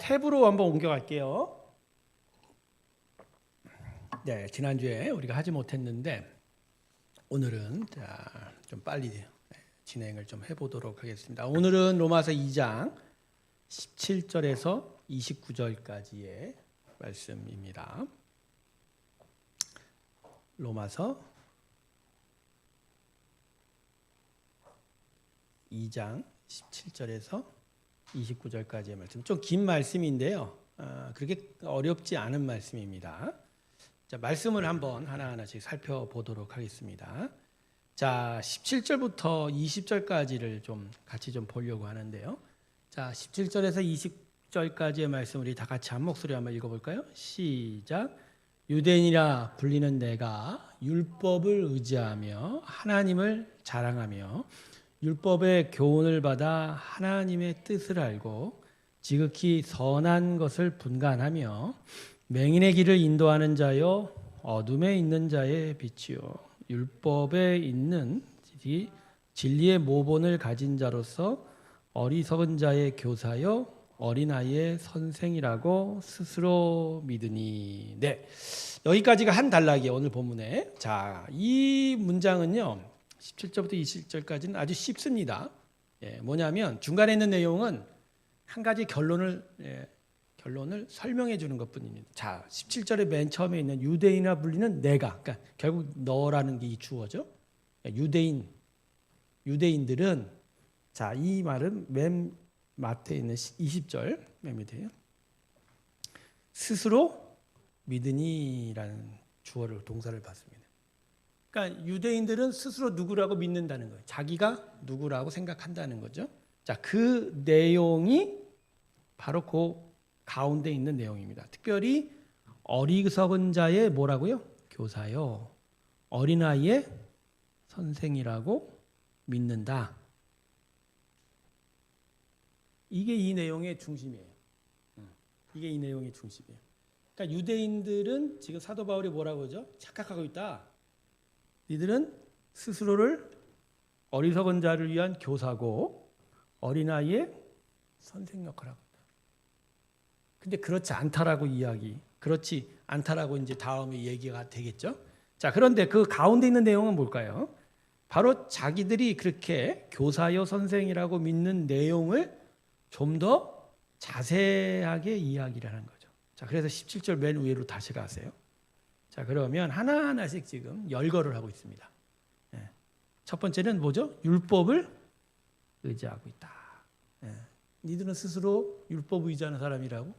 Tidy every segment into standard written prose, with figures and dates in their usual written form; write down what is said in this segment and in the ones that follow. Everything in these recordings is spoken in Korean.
탭으로 한번 옮겨갈게요. 네, 지난주에 우리가 하지 못했는데 오늘은 좀 빨리 진행을 좀 해보도록 하겠습니다. 오늘은 로마서 2장 17절에서 29절까지의 말씀입니다. 로마서 2장 17절에서 29절까지의 말씀. 좀 긴 말씀인데요. 그렇게 어렵지 않은 말씀입니다. 자, 말씀을 한번 하나하나씩 살펴보도록 하겠습니다. 자, 17절부터 20절까지를 좀 같이 좀 보려고 하는데요. 자, 17절에서 20절까지의 말씀 우리 다 같이 한 목소리 한번 읽어볼까요? 시작. 유대인이라 불리는 내가 율법을 의지하며 하나님을 자랑하며 율법의 교훈을 받아 하나님의 뜻을 알고 지극히 선한 것을 분간하며 맹인의 길을 인도하는 자요 어둠에 있는 자의 빛이요 율법에 있는 진리의 모본을 가진 자로서 어리석은 자의 교사요 어린아이의 선생이라고 스스로 믿으니. 네, 여기까지가 한 단락이에요. 오늘 본문에. 자, 이 문장은요 17절부터 20절까지는 아주 쉽습니다. 뭐냐면 중간에 있는 내용은 한 가지 결론을 설명해 주는 것뿐입니다. 자, 17절의 맨 처음에 있는 유대인이라 불리는 내가, 그러니까 결국 너라는 게 이 주어죠. 유대인들은, 자, 이 말은 맨 밑에 있는 20절 맨 밑에요. 스스로 믿으니라는 주어를 동사를 받습니다. 그러니까 유대인들은 스스로 누구라고 믿는다는 거예요. 자기가 누구라고 생각한다는 거죠. 자, 그 내용이 바로 그 가운데 있는 내용입니다. 특별히 어리석은 자의 뭐라고요? 교사요. 어린아이의 선생이라고 믿는다. 이게 이 내용의 중심이에요. 이게 이 내용의 중심이에요. 그러니까 유대인들은 지금 사도 바울이 뭐라고 하죠? 착각하고 있다. 이들은 스스로를 어리석은 자를 위한 교사고 어린아이의 선생 역할을 하고 있다. 근데 그렇지 않다라고 그렇지 않다라고 이제 다음에 얘기가 되겠죠. 자, 그런데 그 가운데 있는 내용은 뭘까요? 바로 자기들이 그렇게 교사요 선생이라고 믿는 내용을 좀 더 자세하게 이야기를 하는 거죠. 자, 그래서 17절 맨 위로 다시 가세요. 자, 그러면 하나하나씩 지금 열거를 하고 있습니다. 첫 번째는 뭐죠? 율법을 의지하고 있다. 니들은 스스로 율법 의지하는 사람이라고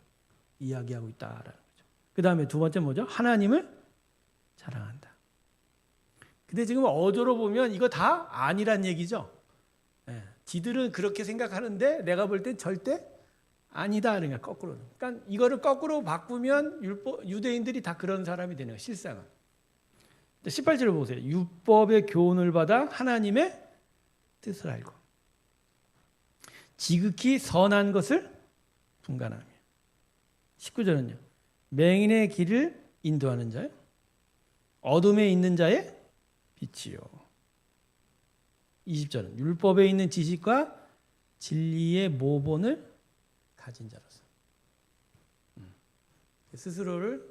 이야기하고 있다라는 거죠. 그 다음에 두 번째 뭐죠? 하나님을 자랑한다. 근데 지금 어조로 보면 이거 다 아니란 얘기죠. 지들은 그렇게 생각하는데 내가 볼 땐 절대 아니다. 그러니까 거꾸로. 그러니까 이거를 거꾸로 바꾸면 유대인들이 다 그런 사람이 되는 거예요. 실상은. 18절을 보세요. 율법의 교훈을 받아 하나님의 뜻을 알고 지극히 선한 것을 분간하며. 19절은요. 맹인의 길을 인도하는 자요. 어둠에 있는 자의 빛이요. 20절은 율법에 있는 지식과 진리의 모본을 가진 자로서 스스로를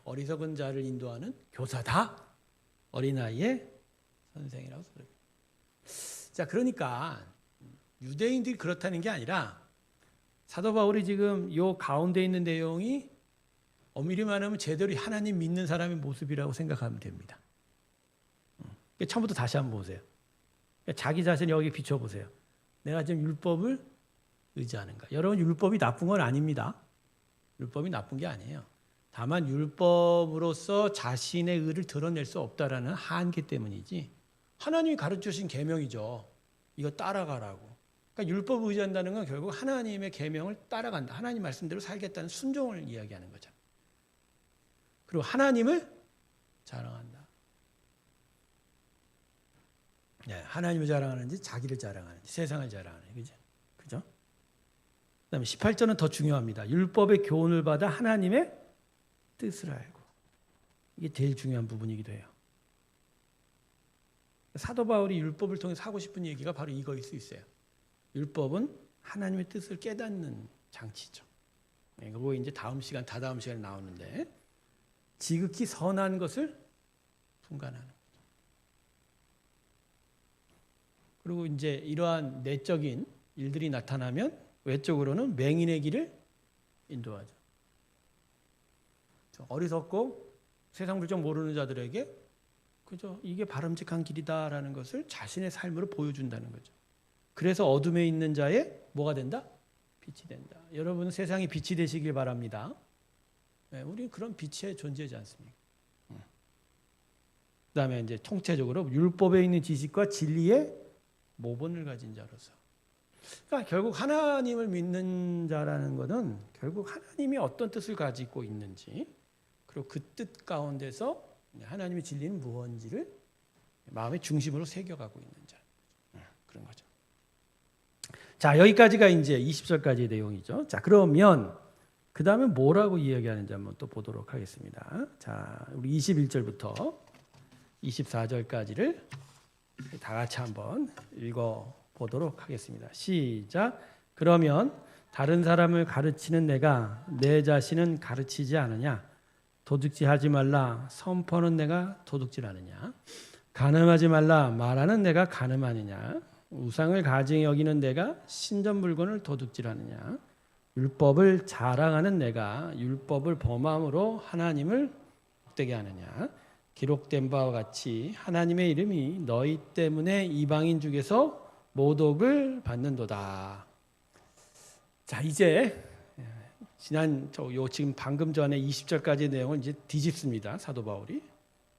어리석은 자를 인도하는 교사다. 어린아이의 선생이라고 소리합니다. 자, 그러니까 유대인들이 그렇다는 게 아니라 사도 바울이 지금 요 가운데 있는 내용이 엄밀히 말하면 제대로 하나님 믿는 사람의 모습이라고 생각하면 됩니다. 처음부터 다시 한번 보세요. 자기 자신 여기 비춰보세요. 내가 지금 율법을 의지하는가? 여러분, 율법이 나쁜 건 아닙니다. 율법이 나쁜 게 아니에요. 다만 율법으로서 자신의 의를 드러낼 수 없다라는 한계 때문이지 하나님이 가르쳐주신 계명이죠. 이거 따라가라고. 그러니까 율법을 의지한다는 건 결국 하나님의 계명을 따라간다. 하나님 말씀대로 살겠다는 순종을 이야기하는 거죠. 그리고 하나님을 자랑한다. 하나님을 자랑하는지 자기를 자랑하는지 세상을 자랑하는지. 그죠? 그다음에 18절은 더 중요합니다. 율법의 교훈을 받아 하나님의 뜻을 알고. 이게 제일 중요한 부분이기도 해요. 사도 바울이 율법을 통해서 하고 싶은 얘기가 바로 이거일 수 있어요. 율법은 하나님의 뜻을 깨닫는 장치죠. 그거 이제 다음 시간에 나오는데 지극히 선한 것을 분간하는 거죠. 그리고 이제 이러한 내적인 일들이 나타나면 외적으로는 맹인의 길을 인도하죠. 어리석고 세상 물정 모르는 자들에게 그죠? 이게 바람직한 길이다라는 것을 자신의 삶으로 보여준다는 거죠. 그래서 어둠에 있는 자의 뭐가 된다? 빛이 된다. 여러분은 세상이 빛이 되시길 바랍니다. 네, 우리는 그런 빛에 존재하지 않습니까? 그다음에 이제 총체적으로 율법에 있는 지식과 진리의 모본을 가진 자로서. 그러니까 결국 하나님을 믿는 자라는 것은 결국 하나님이 어떤 뜻을 가지고 있는지 그리고 그 뜻 가운데서 하나님의 진리는 무엇인지를 마음의 중심으로 새겨가고 있는 자. 그런 거죠. 자, 여기까지가 이제 20절까지의 내용이죠. 자, 그러면 그 다음에 뭐라고 이야기하는지 한번 또 보도록 하겠습니다. 자, 우리 21절부터 24절까지를 다 같이 한번 읽어보도록 하겠습니다. 시작. 그러면 다른 사람을 가르치는 내가 내 자신은 가르치지 않으냐? 도둑질하지 말라 선포하는 내가 도둑질하느냐? 간음하지 말라 말하는 내가 간음하느냐? 우상을 가증히 여기는 내가 신전 물건을 도둑질하느냐? 율법을 자랑하는 내가 율법을 범함으로 하나님을 복되게 하느냐? 기록된 바와 같이 하나님의 이름이 너희 때문에 이방인 중에서 모독을 받는도다. 자, 이제 지금 방금 전에 20절까지의 내용을 이제 뒤집습니다. 사도 바울이.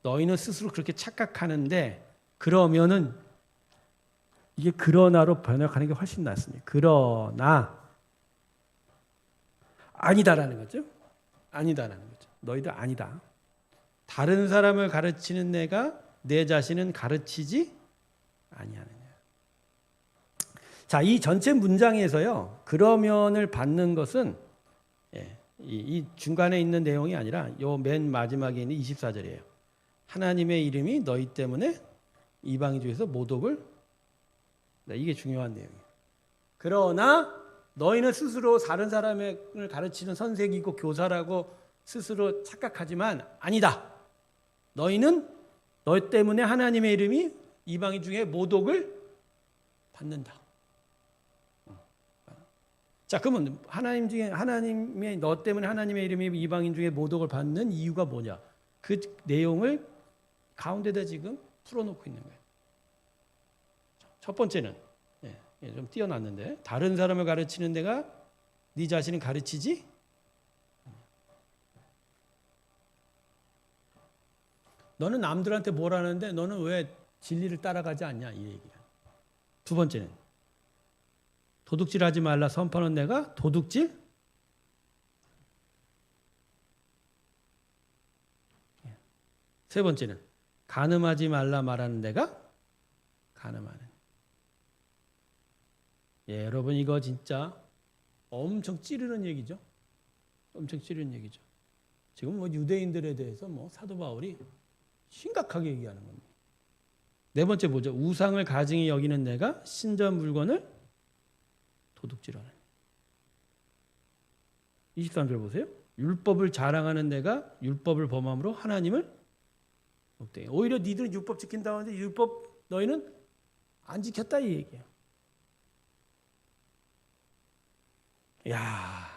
너희는 스스로 그렇게 착각하는데 그러면은 이게 그러나로 번역하는 게 훨씬 낫습니다. 그러나 아니다라는 거죠. 아니다라는 거죠. 너희들 아니다. 다른 사람을 가르치는 내가 내 자신은 가르치지 아니하느냐. 자, 이 전체 문장에서요. 그러면을 받는 것은 이 중간에 있는 내용이 아니라 요 맨 마지막에 있는 24절이에요. 하나님의 이름이 너희 때문에 이방인 중에서 모독을 이게 중요한 내용이에요. 그러나 너희는 스스로 다른 사람을 가르치는 선생이고 교사라고 스스로 착각하지만 아니다. 너희는 너희 때문에 하나님의 이름이 이방인 중에 모독을 받는다. 자, 그러면 하나님의 너 때문에 하나님의 이름이 이방인 중에 모독을 받는 이유가 뭐냐? 그 내용을 가운데다 지금 풀어놓고 있는 거예요. 첫 번째는 좀 띄어놨는데 다른 사람을 가르치는 데가 네 자신을 가르치지 너는 남들한테 뭘 하는데 너는 왜 진리를 따라가지 않냐 이 얘기야. 두 번째는 도둑질하지 말라 선포하는 내가 도둑질 세 번째는 간음하지 말라 말하는 내가 간음하는. 여러분 이거 진짜 엄청 찌르는 얘기죠. 엄청 찌르는 얘기죠. 지금 뭐 유대인들에 대해서 뭐 사도 바울이 심각하게 얘기하는 겁니다. 네 번째 뭐죠? 우상을 가증히 여기는 내가 신전 물건을 도둑질하는. 23절 보세요. 율법을 자랑하는 내가 율법을 범함으로 하나님을 복되게. 오히려 니들은 율법 지킨다고 하는데 율법 너희는 안 지켰다 이 얘기예요. 이야,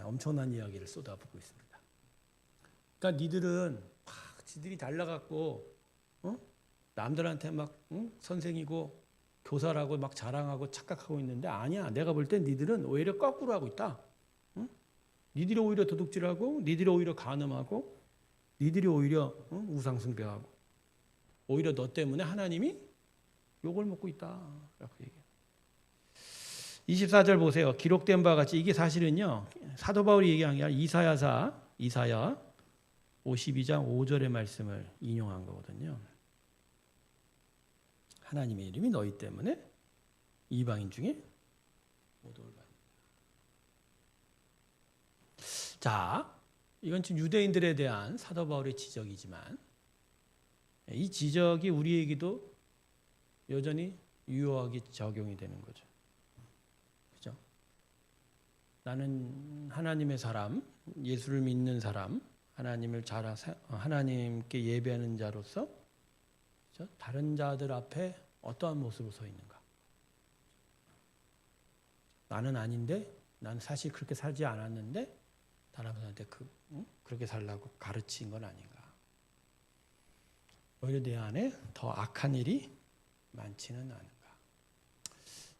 엄청난 이야기를 쏟아붓고 있습니다. 그러니까 니들은 지들이 달라갖고 남들한테 막 선생이고 교사라고 막 자랑하고 착각하고 있는데 아니야. 내가 볼 땐 니들은 오히려 거꾸로 하고 있다. 니들이 오히려 도둑질하고 니들이 오히려 간음하고 니들이 오히려 우상숭배하고 오히려 너 때문에 하나님이 욕을 먹고 있다. 라고 얘기해요. 24절 보세요. 기록된 바와 같이 이게 사실은요. 사도 바울이 얘기한 게 아니라 이사야 52장 5절의 말씀을 인용한 거거든요. 하나님의 이름이 너희 때문에 이방인 중에 모독을 받는다. 자, 이건 지금 유대인들에 대한 사도 바울의 지적이지만 이 지적이 우리에게도 여전히 유효하게 적용이 되는 거죠. 그죠? 나는 하나님의 사람, 예수를 믿는 사람, 하나님께 예배하는 자로서 다른 자들 앞에 어떠한 모습으로 서 있는가? 나는 아닌데, 나는 사실 그렇게 살지 않았는데 다른 사람한테 그렇게 살라고 가르친 건 아닌가? 오히려 내 안에 더 악한 일이 많지는 않은가?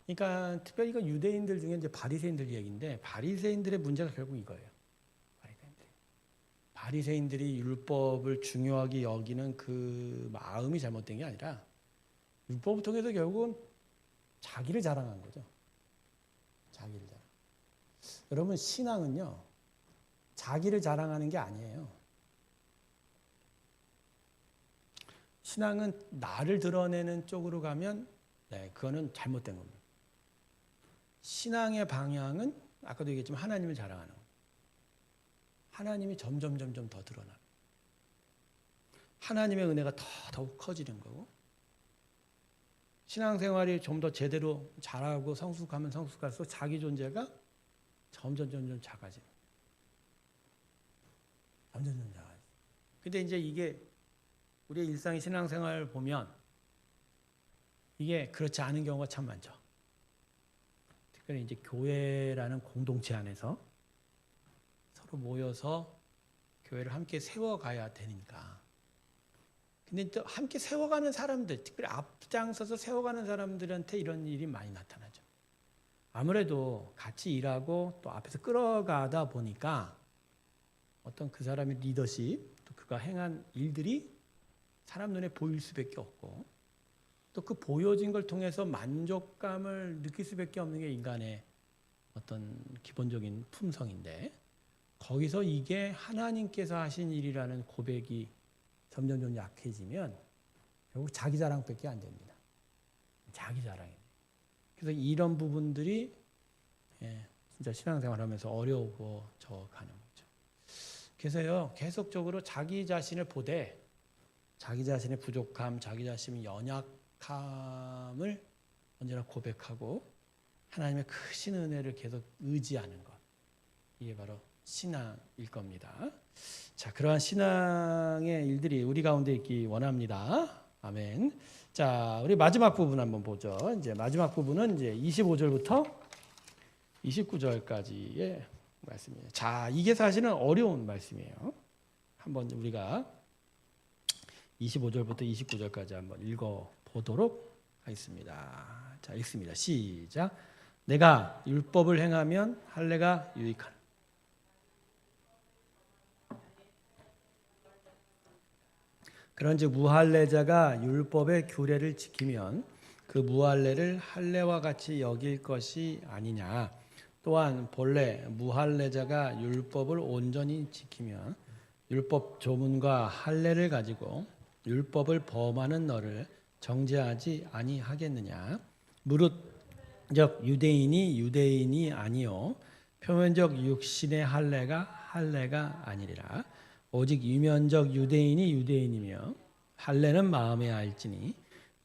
그러니까 특별히 이건 유대인들 중에 이제 바리새인들 얘기인데, 바리새인들의 문제가 결국 이거예요. 바리새인들이 율법을 중요하게 여기는 그 마음이 잘못된 게 아니라 율법을 통해서 결국은 자기를 자랑한 거죠. 자기를 자랑. 여러분, 신앙은요, 자기를 자랑하는 게 아니에요. 신앙은 나를 드러내는 쪽으로 가면 그거는 잘못된 겁니다. 신앙의 방향은 아까도 얘기했지만 하나님을 자랑하는 거예요. 하나님이 점점 더 드러나요. 하나님의 은혜가 더욱 커지는 거고, 신앙생활이 좀 더 제대로 잘하고 성숙하면 성숙할수록 자기 존재가 점점 작아지는 거예요. 점점 작아지는. 근데 이제 이게 우리의 일상의 신앙생활을 보면 이게 그렇지 않은 경우가 참 많죠. 특별히 이제 교회라는 공동체 안에서 서로 모여서 교회를 함께 세워가야 되니까. 근데 또 함께 세워가는 사람들, 특별히 앞장서서 세워가는 사람들한테 이런 일이 많이 나타나죠. 아무래도 같이 일하고 또 앞에서 끌어가다 보니까 어떤 그 사람의 리더십, 또 그가 행한 일들이 사람 눈에 보일 수밖에 없고, 또 그 보여진 걸 통해서 만족감을 느낄 수밖에 없는 게 인간의 어떤 기본적인 품성인데, 거기서 이게 하나님께서 하신 일이라는 고백이 점점 약해지면 결국 자기 자랑밖에 안 됩니다. 자기 자랑이에요. 그래서 이런 부분들이 진짜 신앙생활하면서 어려워져 가는 거죠. 그래서요, 계속적으로 자기 자신을 보되 자기 자신의 부족함, 자기 자신의 연약함을 언제나 고백하고 하나님의 크신 은혜를 계속 의지하는 것, 이게 바로 신앙일 겁니다. 자, 그러한 신앙의 일들이 우리 가운데 있기 원합니다. 아멘. 자, 우리 마지막 부분 한번 보죠. 이제 마지막 부분은 이제 25절부터 29절까지의 말씀이에요. 자, 이게 사실은 어려운 말씀이에요. 한번 우리가 25절부터 29절까지 한번 읽어 보도록 하겠습니다. 자, 읽습니다. 시작. 내가 율법을 행하면 할례가 유익하나? 그런즉 무할례자가 율법의 규례를 지키면 그 무할례를 할례와 같이 여길 것이 아니냐. 또한 본래 무할례자가 율법을 온전히 지키면 율법 조문과 할례를 가지고 율법을 범하는 너를 정죄하지 아니하겠느냐. 무릇적 유대인이 아니요 표면적 육신의 할례가 아니리라. 오직 유면적 유대인이 유대인이며 할례는 마음에 알지니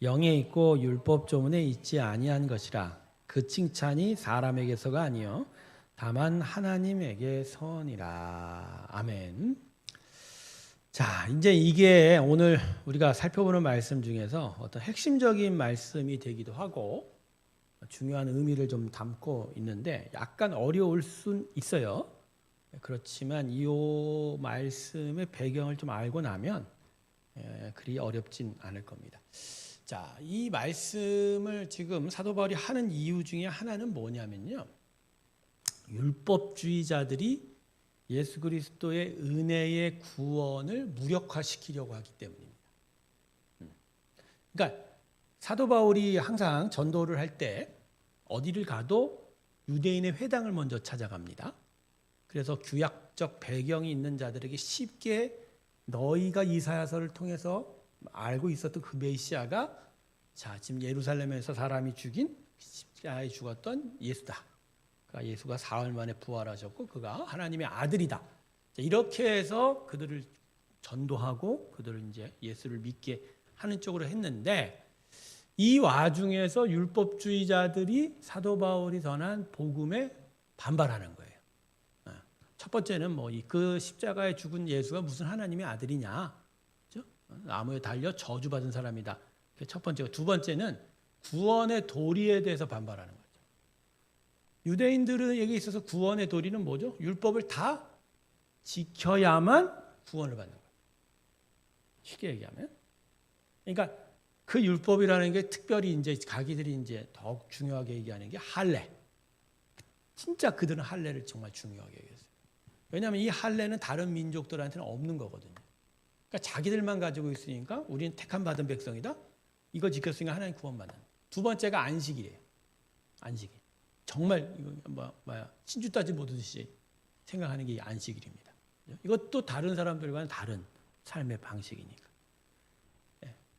영에 있고 율법 조문에 있지 아니한 것이라. 그 칭찬이 사람에게서가 아니요 다만 하나님에게서니라. 아멘. 자, 이제 이게 오늘 우리가 살펴보는 말씀 중에서 어떤 핵심적인 말씀이 되기도 하고 중요한 의미를 좀 담고 있는데 약간 어려울 순 있어요. 그렇지만 이 말씀의 배경을 좀 알고 나면 그리 어렵진 않을 겁니다. 자, 이 말씀을 지금 사도 바울이 하는 이유 중에 하나는 뭐냐면요, 율법주의자들이 예수 그리스도의 은혜의 구원을 무력화시키려고 하기 때문입니다. 그러니까 사도 바울이 항상 전도를 할 때 어디를 가도 유대인의 회당을 먼저 찾아갑니다. 그래서 구약적 배경이 있는 자들에게 쉽게 너희가 이사야서를 통해서 알고 있었던 그 메시아가 자, 지금 예루살렘에서 사람이 죽인 십자가에 죽었던 예수다. 그러니까 예수가 사흘 만에 부활하셨고 그가 하나님의 아들이다. 이렇게 해서 그들을 전도하고 그들을 이제 예수를 믿게 하는 쪽으로 했는데, 이 와중에서 율법주의자들이 사도 바울이 전한 복음에 반발하는 거예요. 첫 번째는 뭐 그 십자가에 죽은 예수가 무슨 하나님의 아들이냐, 그죠? 나무에 달려 저주받은 사람이다. 그게 첫 번째고, 두 번째는 구원의 도리에 대해서 반발하는 거죠. 유대인들에게 있어서 구원의 도리는 뭐죠? 율법을 다 지켜야만 구원을 받는 거예요. 쉽게 얘기하면, 그러니까 그 율법이라는 게 특별히 이제 자기들이 이제 더욱 중요하게 얘기하는 게 할례. 진짜 그들은 할례를 정말 중요하게 얘기했어요. 왜냐하면 이 할례는 다른 민족들한테는 없는 거거든요. 그러니까 자기들만 가지고 있으니까 우리는 택함 받은 백성이다. 이거 지켰으니까 하나님 구원받는. 두 번째가 안식이래요. 안식일. 정말 이거 신주 따지 못하듯이 생각하는 게 안식일입니다. 이것도 다른 사람들과는 다른 삶의 방식이니까.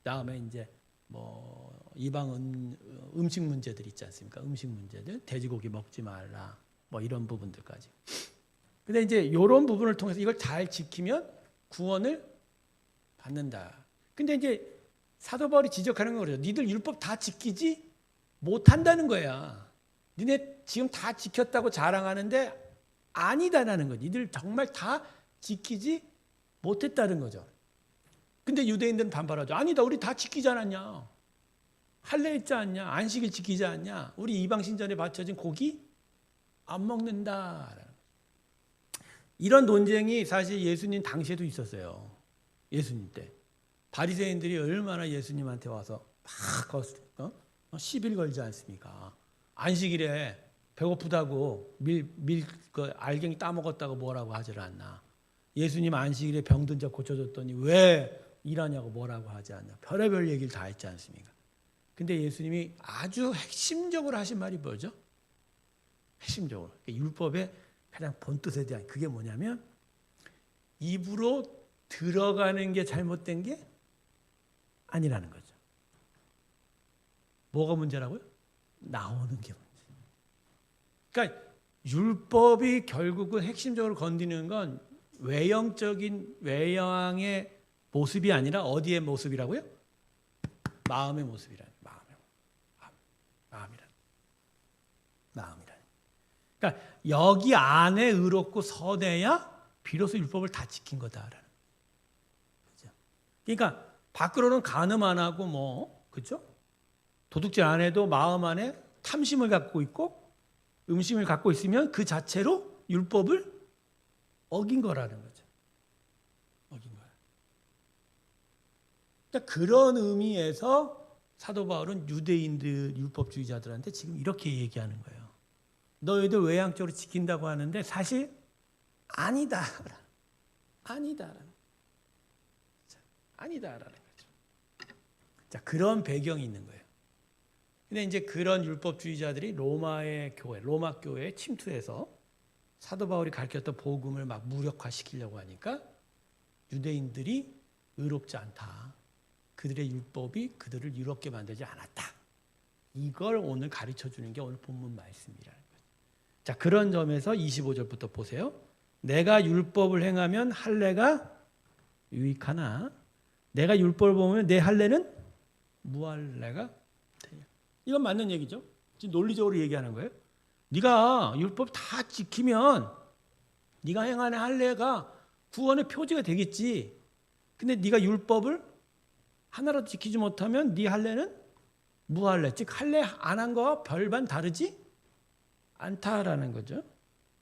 다음에 이제 뭐 이방 음식 문제들 있지 않습니까? 음식 문제들, 돼지고기 먹지 말라, 뭐 이런 부분들까지. 근데 이제 이런 부분을 통해서 이걸 잘 지키면 구원을 받는다. 근데 이제 사도 바울이 지적하는 거죠. 니들 율법 다 지키지 못한다는 거야. 니네 지금 다 지켰다고 자랑하는데 아니다라는 거. 니들 정말 다 지키지 못했다는 거죠. 근데 유대인들은 반발하죠. 아니다, 우리 다 지키지 않았냐? 할례 했지 않냐? 안식일 지키지 않냐? 우리 이방 신전에 바쳐진 고기 안 먹는다. 이런 논쟁이 사실 예수님 당시에도 있었어요. 예수님 때. 바리새인들이 얼마나 예수님한테 와서 막 시비를 걸지 않습니까? 안식일에 배고프다고 그 알갱이 따먹었다고 뭐라고 하질 않나. 예수님 안식일에 병든 자 고쳐줬더니 왜 일하냐고 뭐라고 하지 않나. 별의별 얘기를 다 했지 않습니까? 근데 예수님이 아주 핵심적으로 하신 말이 뭐죠? 핵심적으로. 율법의 가장 본뜻에 대한 그게 뭐냐면 입으로 들어가는 게 잘못된 게 아니라는 거죠. 뭐가 문제라고요? 나오는 게 문제. 그러니까 율법이 결국은 핵심적으로 건드리는 건 외형의 모습이 아니라 어디의 모습이라고요? 마음의 모습이라는. 마음이라는. 그러니까 여기 안에 의롭고 선해야 비로소 율법을 다 지킨 거다라는. 그죠? 그러니까 밖으로는 간음 안 하고 뭐, 그죠? 도둑질 안 해도 마음 안에 탐심을 갖고 있고 음심을 갖고 있으면 그 자체로 율법을 어긴 거라는 거죠. 어긴 거야. 그러니까 그런 의미에서 사도 바울은 유대인들 율법주의자들한테 지금 이렇게 얘기하는 거예요. 너희들 외향적으로 지킨다고 하는데 사실 아니다. 아니다라는 거죠. 자, 그런 배경이 있는 거예요. 근데 이제 그런 율법주의자들이 로마 교회에 침투해서 사도 바울이 가르쳤던 복음을 막 무력화시키려고 하니까 유대인들이 의롭지 않다. 그들의 율법이 그들을 의롭게 만들지 않았다. 이걸 오늘 가르쳐 주는 게 오늘 본문 말씀이라는 거예요. 자, 그런 점에서 25절부터 보세요. 내가 율법을 행하면 할례가 유익하나 내가 율법을 보면 내 할례는 무할례가 되냐. 이건 맞는 얘기죠. 지금 논리적으로 얘기하는 거예요. 네가 율법 다 지키면 네가 행하는 할례가 구원의 표지가 되겠지. 근데 네가 율법을 하나라도 지키지 못하면 네 할례는 무할례, 즉 할례 안 한 거와 별반 다르지 않다라는 거죠.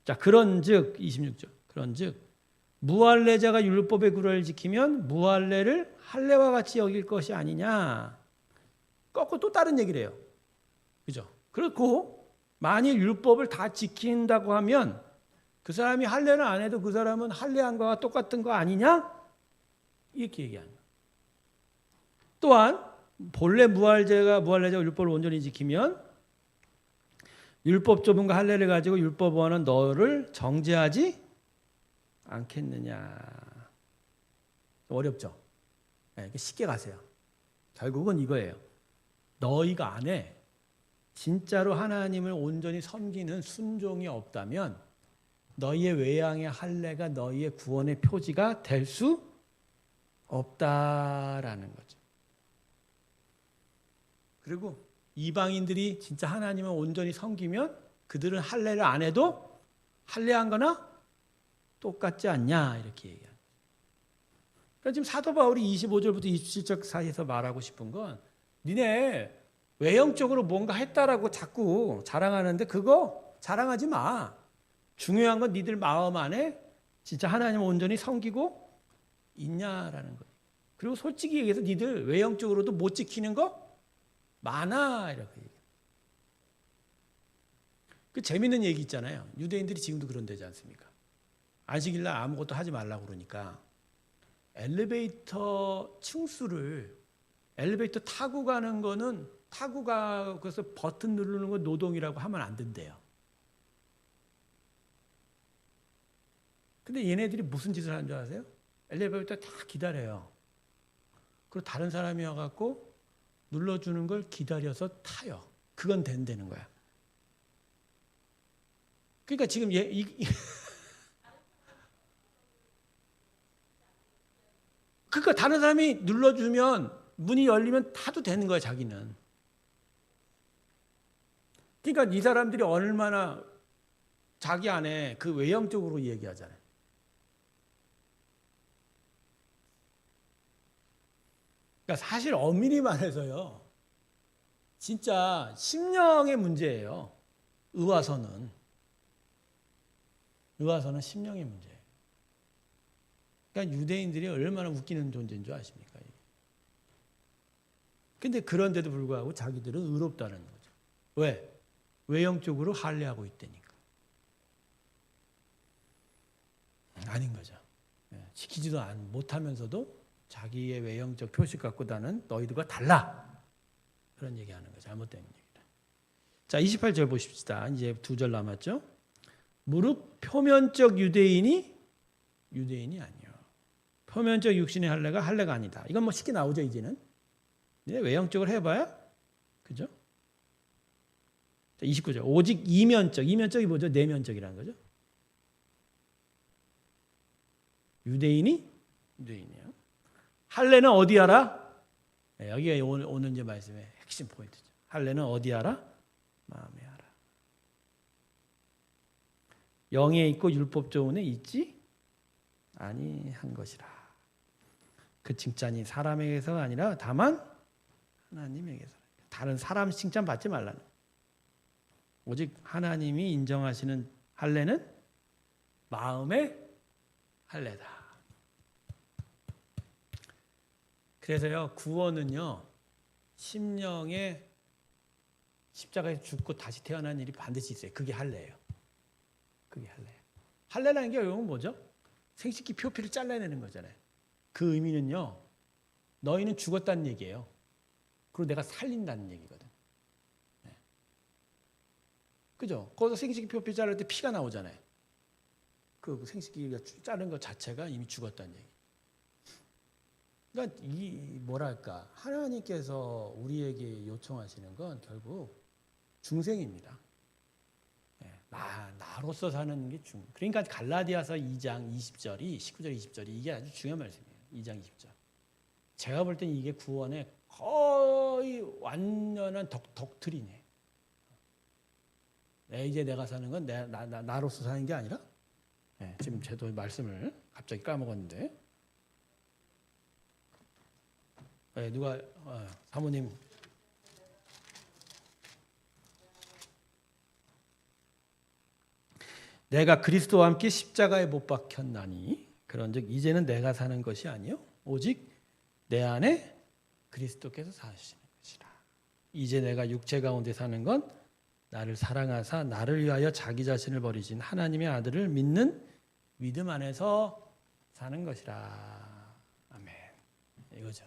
자, 그런즉 26절. 그런즉 무할례자가 율법의 구례를 지키면 무할례를 할례와 같이 여길 것이 아니냐. 거꾸로 또 다른 얘기를 해요. 그죠? 그렇고 만일 율법을 다 지킨다고 하면 그 사람이 할례를 안 해도 그 사람은 할례한 거와 똑같은 거 아니냐? 이렇게 얘기하는 거예요. 또한 본래 무할례자가 율법을 온전히 지키면 율법조문과 할례를 가지고 율법원은 너를 정죄하지 않겠느냐. 어렵죠? 네, 쉽게 가세요. 결국은 이거예요. 너희가 안에 진짜로 하나님을 온전히 섬기는 순종이 없다면 너희의 외양의 할례가 너희의 구원의 표지가 될 수 없다라는 거죠. 그리고 이방인들이 진짜 하나님을 온전히 섬기면 그들은 할례를 안 해도 할례한 거나 똑같지 않냐 이렇게 얘기합니다. 그러니까 지금 사도 바울이 25절부터 27절 사이에서 말하고 싶은 건 니네 외형적으로 뭔가 했다라고 자꾸 자랑하는데 그거 자랑하지 마. 중요한 건 니들 마음 안에 진짜 하나님을 온전히 섬기고 있냐라는 거예요. 그리고 솔직히 얘기해서 니들 외형적으로도 못 지키는 거 많아 이렇게 얘기해요. 그 재밌는 얘기 있잖아요. 유대인들이 지금도 그런 데지 않습니까? 안식일날 아무것도 하지 말라고 그러니까 엘리베이터 층수를 엘리베이터 타고 가는 거는 타고 가서 버튼 누르는 건 노동이라고 하면 안 된대요. 근데 얘네들이 무슨 짓을 하는 줄 아세요? 엘리베이터 다 기다려요. 그리고 다른 사람이 와갖고 눌러주는 걸 기다려서 타요. 그건 된다는 거야. 그러니까 지금 그러니까 다른 사람이 눌러주면 문이 열리면 타도 되는 거야 자기는. 그러니까 이 사람들이 얼마나 자기 안에 그 외형적으로 얘기하잖아요. 그러니까 사실 엄밀히 말해서요. 진짜 심령의 문제예요. 의와서는 심령의 문제예요. 그러니까 유대인들이 얼마나 웃기는 존재인 줄 아십니까? 근데 그런데도 불구하고 자기들은 의롭다는 거죠. 왜? 외형적으로 할례하고 있다니까. 아닌 거죠. 지키지도 못하면서도 자기의 외형적 표식 갖고다는 너희들과 달라. 그런 얘기하는 거죠. 잘못된 얘기다. 자, 28절 보십시다. 이제 2절 남았죠. 무릇 표면적 유대인이 아니요. 표면적 육신의 할례가 할례가 아니다. 이건 뭐 쉽게 나오죠 이제는. 외형적으로 해봐야 그죠? 자, 29절. 오직 이면적이 뭐죠? 내면적이라는 거죠. 유대인이요. 할례는 어디 하라? 여기가 오늘 이제 말씀의 핵심 포인트죠. 할례는 어디 하라? 마음에 하라. 영에 있고 율법 조문에 있지 아니한 것이라. 그 칭찬이 사람에게서가 아니라 다만 하나님에게서. 다른 사람 칭찬 받지 말라는. 오직 하나님이 인정하시는 할례는 마음의 할례다. 그래서요 구원은요 심령의 십자가에 죽고 다시 태어난 일이 반드시 있어요. 그게 할례예요. 그게 할례예요. 할례라는 게 결국은 뭐죠? 생식기 표피를 잘라내는 거잖아요. 그 의미는요 너희는 죽었다는 얘기예요. 그리고 내가 살린다는 얘기거든. 네. 그죠? 거기서 생식기 표피 자를 때 피가 나오잖아요. 그 생식기가 자른 것 자체가 이미 죽었다는 얘기. 그러니까 이 뭐랄까 하나님께서 우리에게 요청하시는 건 결국 중생입니다. 네. 나로서 사는 게 그러니까 갈라디아서 2장 20절이 19절 20절이 이게 아주 중요한 말씀이에요. 2장 20절. 제가 볼 때는 이게 구원의 거의 완전한 덕트린이에요. 이제 내가 사는 건 나로서 사는 게 아니라 네, 지금 제도 말씀을 갑자기 까먹었는데 네, 누가 사모님 내가 그리스도와 함께 십자가에 못 박혔나니 그런즉 이제는 내가 사는 것이 아니요 오직 내 안에 그리스도께서 사시는 것이라. 이제 내가 육체 가운데 사는 건 나를 사랑하사 나를 위하여 자기 자신을 버리신 하나님의 아들을 믿는 믿음 안에서 사는 것이라. 아멘. 이거죠.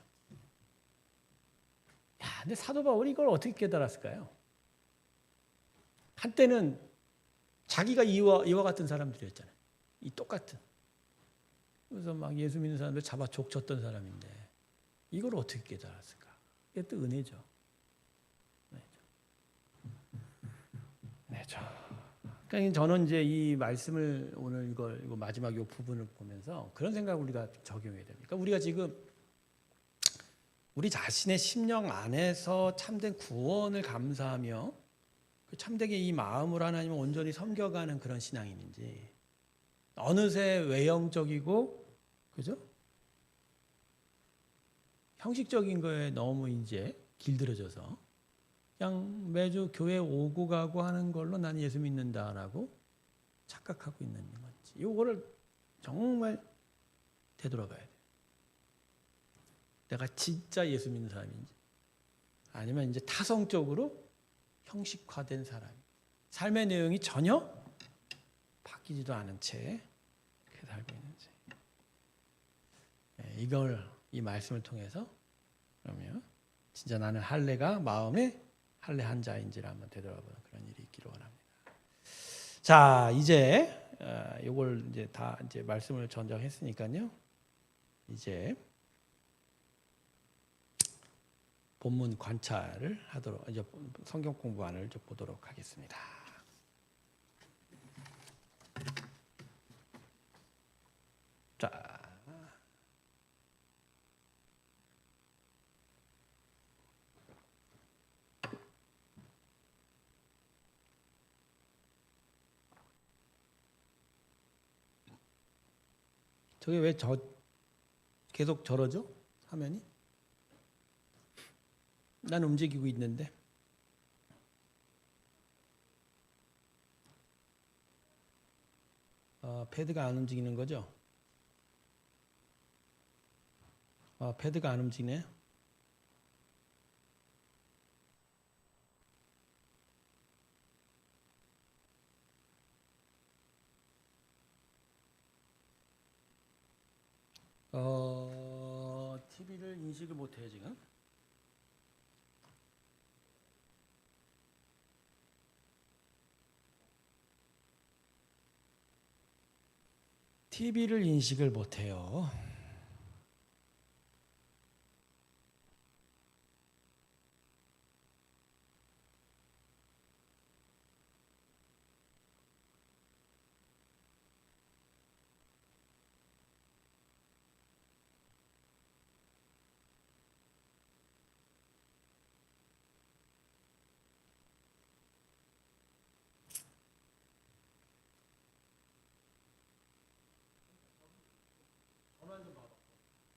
야, 근데 사도 바울이 이걸 어떻게 깨달았을까요? 한때는 자기가 이와 같은 사람들이었잖아요. 이 똑같은. 그래서 막 예수 믿는 사람들 잡아 족쳤던 사람인데 이걸 어떻게 깨달았을까? 이게 또 은혜죠. 은혜죠. 그러니까 저는 이제 이 말씀을 오늘 이거 마지막 이 부분을 보면서 그런 생각을 우리가 적용해야 됩니다. 그러니까 우리가 지금 우리 자신의 심령 안에서 참된 구원을 감사하며 그 참되게 이 마음으로 하나님을 온전히 섬겨가는 그런 신앙인인지 어느새 외형적이고, 그죠? 형식적인 거에 너무 이제 길들여져서 그냥 매주 교회 오고 가고 하는 걸로 난 예수 믿는다라고 착각하고 있는 건지, 이거를 정말 되돌아가야 돼. 내가 진짜 예수 믿는 사람인지, 아니면 이제 타성적으로 형식화된 사람, 삶의 내용이 전혀 바뀌지도 않은 채 그렇게 살고 있는지, 이걸 이 말씀을 통해서 그러면 진짜 나는 할례가 마음에 할례한 자인지를 한번 되돌아보는 그런 일이 있기를 원합니다. 자, 이제 이걸 이제 다 이제 말씀을 전정했으니까요. 이제 본문 관찰을 하도록, 이제 성경 공부안을 좀 보도록 하겠습니다. 자, 저게 왜 계속 저러죠? 화면이? 난 움직이고 있는데. 패드가 안 움직이는 거죠? 패드가 안 움직이네. TV를 인식을 못해요 지금. TV를 인식을 못해요.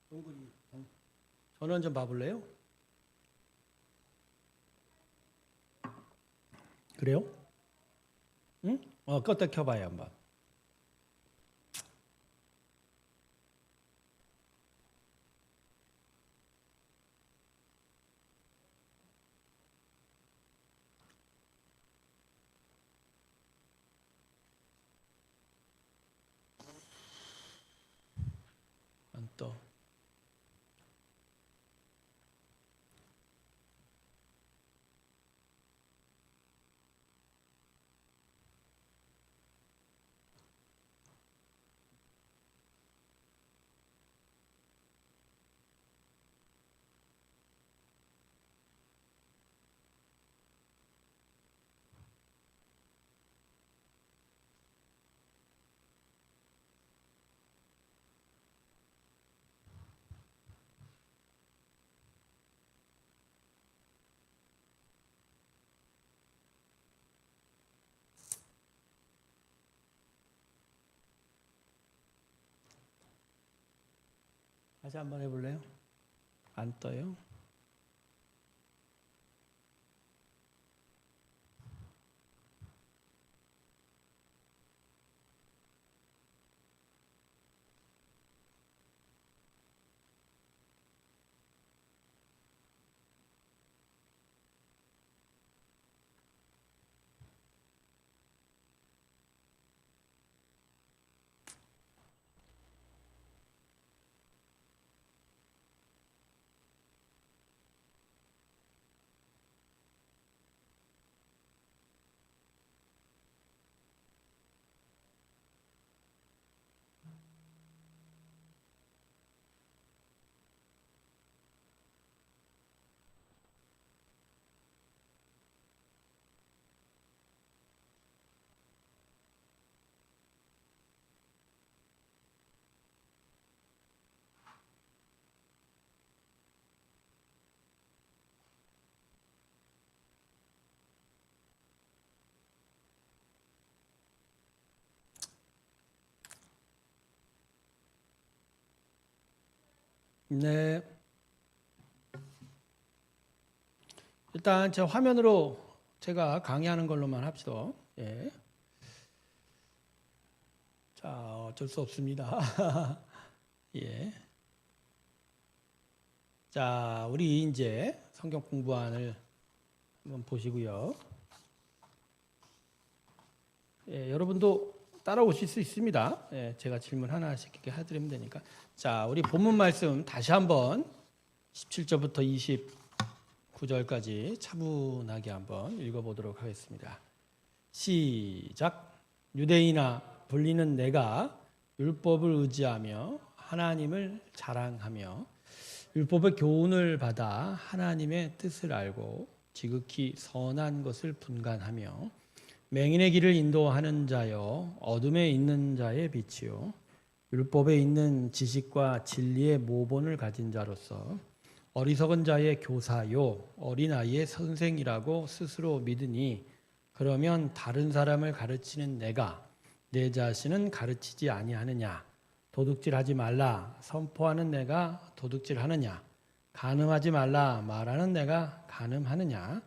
동글이 전원 좀 봐볼래요? 그래요? 응? 껐다 켜봐요 한번. 안 떠. 다시 한번 해볼래요? 안 떠요? 네. 일단 제 화면으로 제가 강의하는 걸로만 합시다. 예. 자, 어쩔 수 없습니다. 예. 자, 우리 이제 성경 공부안을 한번 보시고요. 예, 여러분도 따라오실 수 있습니다. 예, 제가 질문 하나씩 이렇게 해드리면 되니까. 자, 우리 본문 말씀 다시 한번 17절부터 29절까지 차분하게 한번 읽어보도록 하겠습니다. 시작. 유대인아 불리는 내가 율법을 의지하며 하나님을 자랑하며 율법의 교훈을 받아 하나님의 뜻을 알고 지극히 선한 것을 분간하며 맹인의 길을 인도하는 자여 어둠에 있는 자의 빛이요 율법에 있는 지식과 진리의 모본을 가진 자로서 어리석은 자의 교사요 어린아이의 선생이라고 스스로 믿으니 그러면 다른 사람을 가르치는 내가 내 자신은 가르치지 아니하느냐? 도둑질하지 말라 선포하는 내가 도둑질하느냐? 간음하지 말라 말하는 내가 간음하느냐?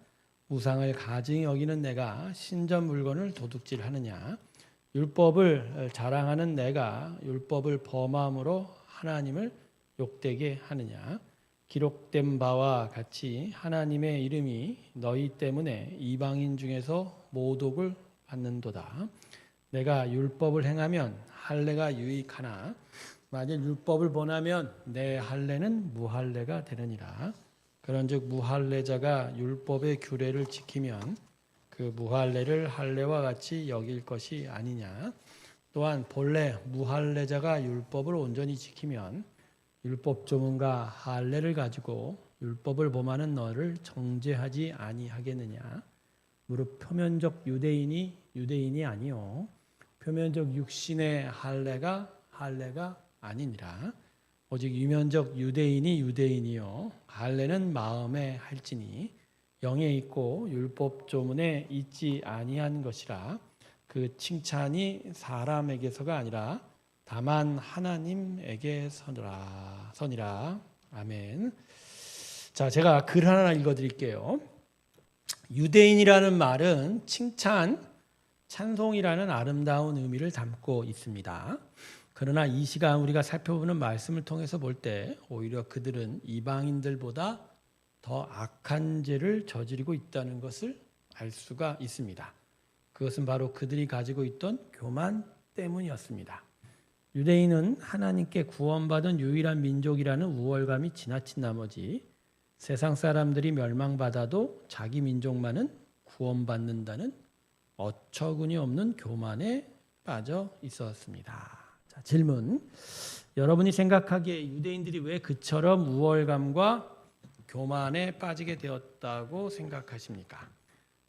우상을 가증히 여기는 내가 신전 물건을 도둑질하느냐? 율법을 자랑하는 내가 율법을 범함으로 하나님을 욕되게 하느냐? 기록된 바와 같이 하나님의 이름이 너희 때문에 이방인 중에서 모독을 받는도다. 내가 율법을 행하면 할례가 유익하나 만일 율법을 범하면 내 할례는 무할례가 되느니라. 그런즉 무할례자가 율법의 규례를 지키면 그 무할례를 할례와 같이 여길 것이 아니냐. 또한 본래 무할례자가 율법을 온전히 지키면 율법 조문과 할례를 가지고 율법을 범하는 너를 정죄하지 아니하겠느냐. 무릇 표면적 유대인이 유대인이 아니요 표면적 육신의 할례가 아니니라. 오직 유면적 유대인이 유대인이요 할례는 마음에 할지니 영에 있고 율법 조문에 있지 아니한 것이라. 그 칭찬이 사람에게서가 아니라 다만 하나님에게서니라. 아멘. 자, 제가 글 하나 읽어드릴게요. 유대인이라는 말은 칭찬, 찬송이라는 아름다운 의미를 담고 있습니다. 그러나 이 시간 우리가 살펴보는 말씀을 통해서 볼 때 오히려 그들은 이방인들보다 더 악한 죄를 저지르고 있다는 것을 알 수가 있습니다. 그것은 바로 그들이 가지고 있던 교만 때문이었습니다. 유대인은 하나님께 구원받은 유일한 민족이라는 우월감이 지나친 나머지 세상 사람들이 멸망받아도 자기 민족만은 구원받는다는 어처구니 없는 교만에 빠져 있었습니다. 자, 질문. 여러분이 생각하기에 유대인들이 왜 그처럼 우월감과 교만에 빠지게 되었다고 생각하십니까?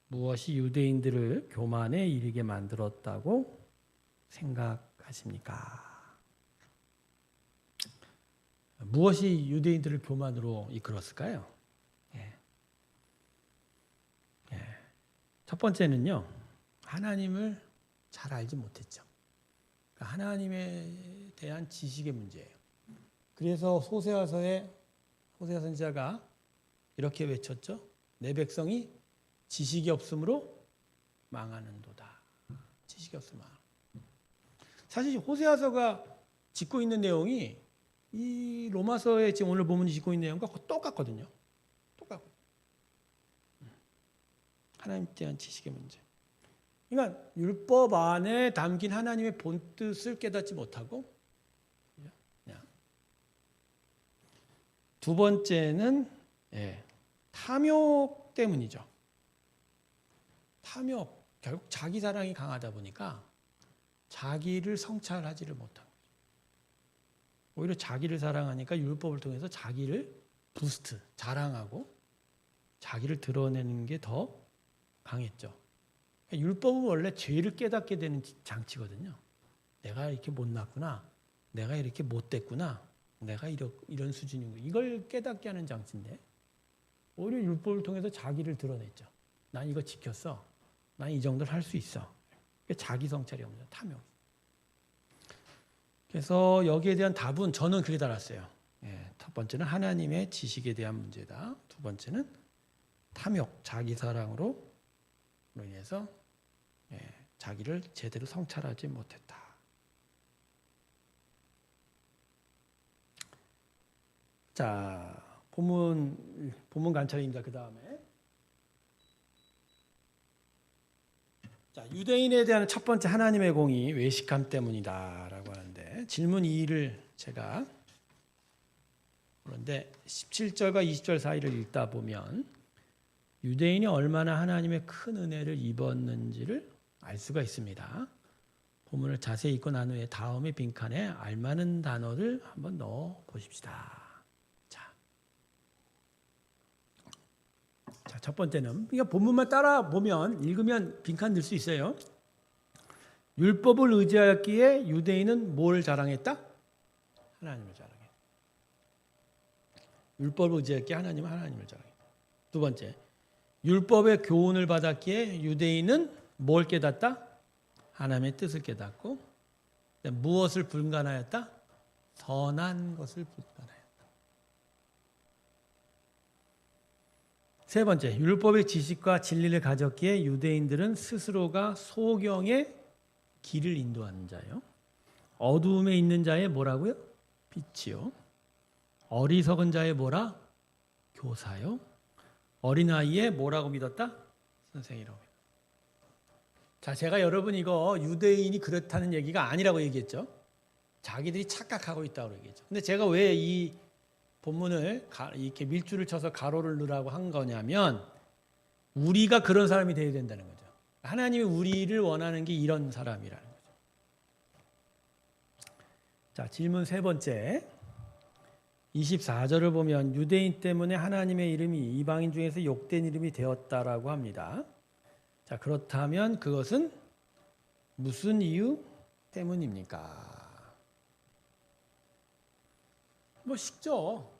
무엇이 유대인들을 교만에 이르게 만들었다고 생각하십니까? 무엇이 유대인들을 교만으로 이끌었을까요? 첫 번째는요, 하나님을 잘 알지 못했죠. 그러니까 하나님에 대한 지식의 문제예요. 그래서 호세아서에 호세아 선지자가 이렇게 외쳤죠. 내 백성이 지식이 없으므로 망하는도다. 지식이 없으면. 사실 호세아서가 짚고 있는 내용이 이 로마서에 지금 오늘 본문이 짚고 있는 내용과 똑같거든요. 똑같고. 하나님에 대한 지식의 문제. 그러니까 율법 안에 담긴 하나님의 본뜻을 깨닫지 못하고 그냥. 두 번째는 탐욕 때문이죠. 탐욕. 결국 자기 사랑이 강하다 보니까 자기를 성찰하지를 못하고 오히려 자기를 사랑하니까 율법을 통해서 자기를 부스트, 자랑하고 자기를 드러내는 게 더 강했죠. 그러니까 율법은 원래 죄를 깨닫게 되는 장치거든요. 내가 이렇게 못났구나. 내가 이렇게 못됐구나. 내가 이런 수준이고 이걸 깨닫게 하는 장치인데 오히려 율법을 통해서 자기를 드러냈죠. 난 이거 지켰어. 난 이 정도를 할 수 있어. 자기 성찰이 없는 탐욕. 그래서 여기에 대한 답은 저는 그렇게 달았어요. 첫 첫 번째는 하나님의 지식에 대한 문제다. 두 번째는 탐욕, 자기 사랑으로 인해서 자기를 제대로 성찰하지 못했다. 자, 본문 관찰입니다. 그 다음에 자, 유대인에 대한 첫 번째 하나님의 공의 외식함 때문이다라고 하는데 질문 2를 제가 그런데 17절과 20절 사이를 읽다 보면 유대인이 얼마나 하나님의 큰 은혜를 입었는지를 알 수가 있습니다. 본문을 자세히 읽고 난 후에 다음의 빈칸에 알만한 단어를 한번 넣어 보십시다. 자, 첫 번째는 그러니까 본문만 따라 보면 읽으면 빈칸 넣을 수 있어요. 율법을 의지하였기에 유대인은 뭘 자랑했다? 하나님을 자랑했다. 율법을 의지하였기에 하나님을 자랑했다. 두 번째, 율법의 교훈을 받았기에 유대인은 뭘 깨닫다? 하나님의 뜻을 깨닫고 무엇을 분간하였다? 선한 것을 분간하였다. 세 번째, 율법의 지식과 진리를 가졌기에 유대인들은 스스로가 소경의 길을 인도하는 자요. 어두움에 있는 자의 뭐라고요? 빛이요. 어리석은 자의 뭐라? 교사요. 어린아이의 뭐라고 믿었다? 선생이라고. 자, 제가 여러분 이거 유대인이 그렇다는 얘기가 아니라고 얘기했죠. 자기들이 착각하고 있다고 얘기했죠. 근데 제가 왜 이 본문을 이렇게 밀줄을 쳐서 가로를 넣으라고 한 거냐면 우리가 그런 사람이 되어야 된다는 거죠. 하나님이 우리를 원하는 게 이런 사람이라는 거죠. 자, 질문 세 번째. 24절을 보면 유대인 때문에 하나님의 이름이 이방인 중에서 욕된 이름이 되었다라고 합니다. 자, 그렇다면 그것은 무슨 이유 때문입니까? 뭐 쉽죠.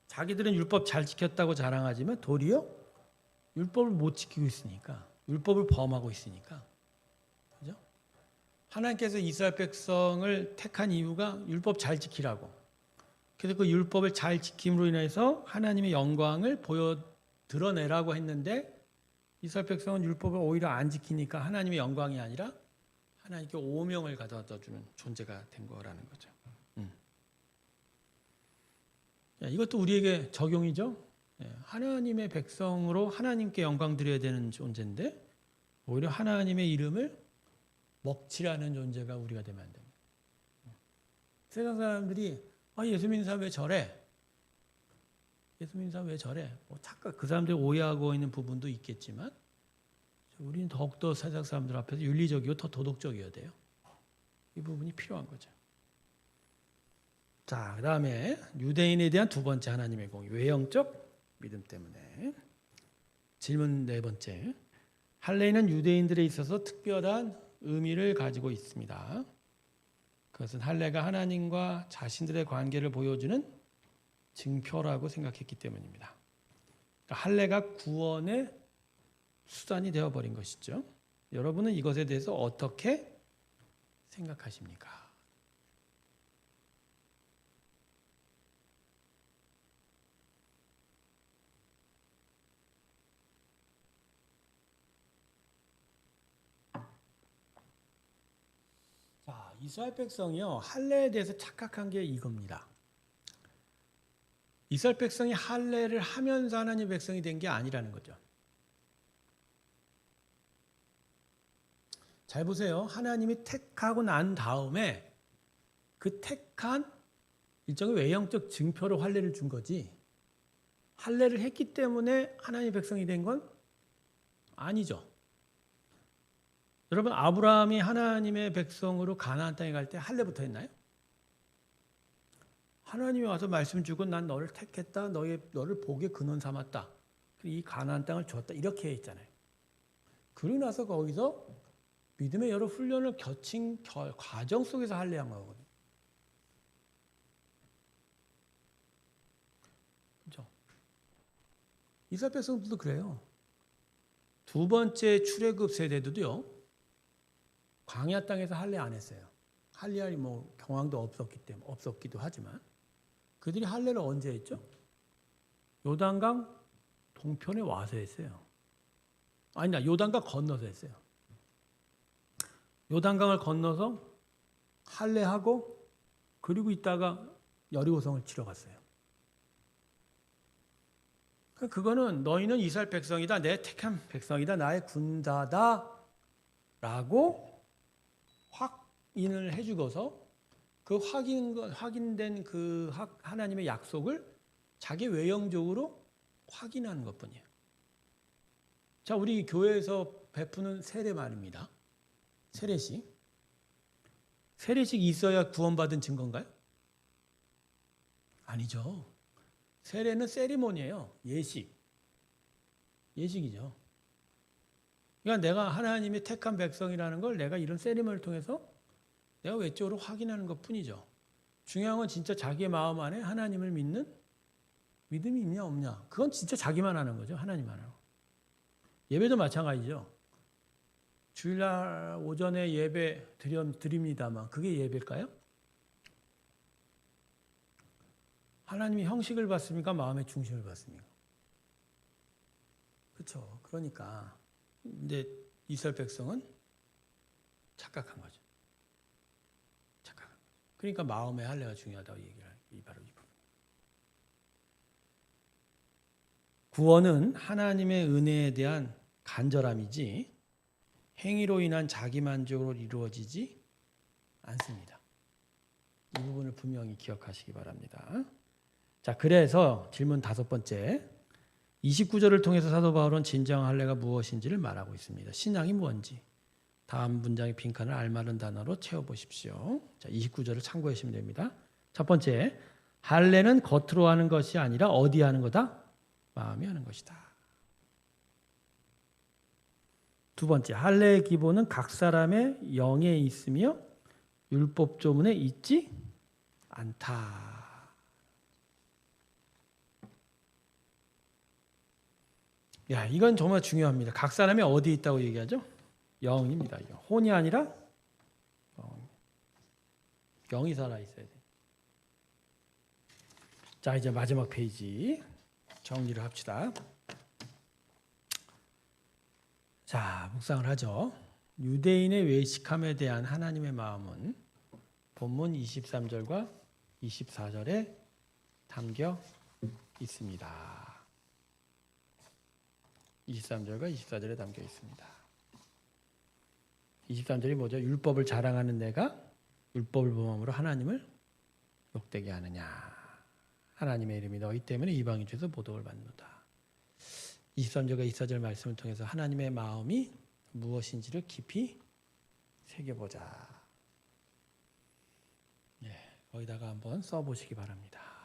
자기들은 율법 잘 지켰다고 자랑하지만 도리어 율법을 못 지키고 있으니까, 율법을 범하고 있으니까. 그죠? 하나님께서 이스라엘 백성을 택한 이유가 율법 잘 지키라고. 그래서 그 율법을 잘 지킴으로 인해서 하나님의 영광을 드러내라고 했는데 이스라엘 백성은 율법을 오히려 안 지키니까 하나님의 영광이 아니라 하나님께 오명을 가져다 주는 존재가 된 거라는 거죠. 이것도 우리에게 적용이죠. 하나님의 백성으로 하나님께 영광 드려야 되는 존재인데 오히려 하나님의 이름을 먹칠하는 존재가 우리가 되면 안 됩니다. 세상 사람들이 예수 믿는 사람 왜 저래? 예수 믿는 사람 왜 저래? 착각 그 사람들이 오해하고 있는 부분도 있겠지만 우리는 더욱더 세상 사람들 앞에서 윤리적이고 더 도덕적이어야 돼요. 이 부분이 필요한 거죠. 자, 그 다음에 유대인에 대한 두 번째 하나님의 공의 외형적 믿음 때문에 질문 네 번째 할례는 유대인들에 있어서 특별한 의미를 가지고 있습니다. 그것은 할례가 하나님과 자신들의 관계를 보여주는 증표라고 생각했기 때문입니다. 그러니까 할례가 구원의 수단이 되어버린 것이죠. 여러분은 이것에 대해서 어떻게 생각하십니까? 자, 이스라엘 백성이요 할례에 대해서 착각한 게 이겁니다. 이스라엘 백성이 할례를 하면서 하나님의 백성이 된 게 아니라는 거죠. 잘 보세요. 하나님이 택하고 난 다음에 그 택한 일종의 외형적 증표로 할례를 준 거지. 할례를 했기 때문에 하나님의 백성이 된 건 아니죠. 여러분 아브라함이 하나님의 백성으로 가나안 땅에 갈 때 할례부터 했나요? 하나님이 와서 말씀 주고 난 너를 택했다. 너를 복의 근원 삼았다. 이 가나안 땅을 줬다. 이렇게 했잖아요. 그러고 나서 거기서 믿음의 여러 훈련을 거친 과정 속에서 할례한 거거든요. 그렇죠? 이스라엘 백성들도 그래요. 두 번째 출애굽 세대도요. 광야 땅에서 할례 안 했어요. 할례할 경황도 없었기도 하지만 그들이 할례를 언제 했죠? 요단강 동편에 와서 했어요. 아니다, 요단강 건너서 했어요. 요단강을 건너서 할례하고 그리고 있다가 여리고성을 치러 갔어요. 그거는 너희는 이스라엘 백성이다, 내 택한 백성이다, 나의 군사다 라고 확인을 해주고서 그 확인된 그 하나님의 약속을 자기 외형적으로 확인하는 것뿐이에요. 자, 우리 교회에서 베푸는 세례 말입니다. 세례식. 세례식이 있어야 구원받은 증거인가요? 아니죠. 세례는 세리머니예요. 예식이죠. 그러니까 내가 하나님의 택한 백성이라는 걸 내가 이런 세리머니를 통해서 내가 외적으로 확인하는 것뿐이죠. 중요한 건 진짜 자기의 마음 안에 하나님을 믿는 믿음이 있냐 없냐. 그건 진짜 자기만 하는 거죠. 하나님만 하는 거. 예배도 마찬가지죠. 주일날 오전에 예배 드립니다만 그게 예배일까요? 하나님이 형식을 받습니까? 마음의 중심을 받습니까? 그렇죠. 그러니까 근데 이스라엘 백성은 착각한 거죠. 그러니까 마음의 할례가 중요하다고 얘기를 하는 바로 이 부분. 구원은 하나님의 은혜에 대한 간절함이지 행위로 인한 자기 만족으로 이루어지지 않습니다. 이 부분을 분명히 기억하시기 바랍니다. 자, 그래서 질문 5번째. 29절을 통해서 사도 바울은 진정 할례가 무엇인지를 말하고 있습니다. 신앙이 뭔지. 다음 문장의 빈칸을 알맞은 단어로 채워보십시오. 자, 29절을 참고하시면 됩니다. 첫 번째, 할례는 겉으로 하는 것이 아니라 어디 하는 거다? 마음이 하는 것이다. 두 번째, 할례의 기본은 각 사람의 영에 있으며 율법 조문에 있지 않다. 야, 이건 정말 중요합니다. 각 사람이 어디 있다고 얘기하죠? 영입니다. 혼이 아니라 영이 살아 있어야 돼. 자, 이제 마지막 페이지 정리를 합시다. 자, 묵상을 하죠. 유대인의 외식함에 대한 하나님의 마음은 본문 23절과 24절에 담겨 있습니다. 23절과 24절에 담겨 있습니다. 23절이 뭐죠? 율법을 자랑하는 내가 율법을 범함으로 하나님을 욕되게 하느냐. 하나님의 이름이 너희 때문에 이방인 중에서 모독을 받는다. 23절과 24절 말씀을 통해서 하나님의 마음이 무엇인지를 깊이 새겨보자. 거기다가 한번 써보시기 바랍니다.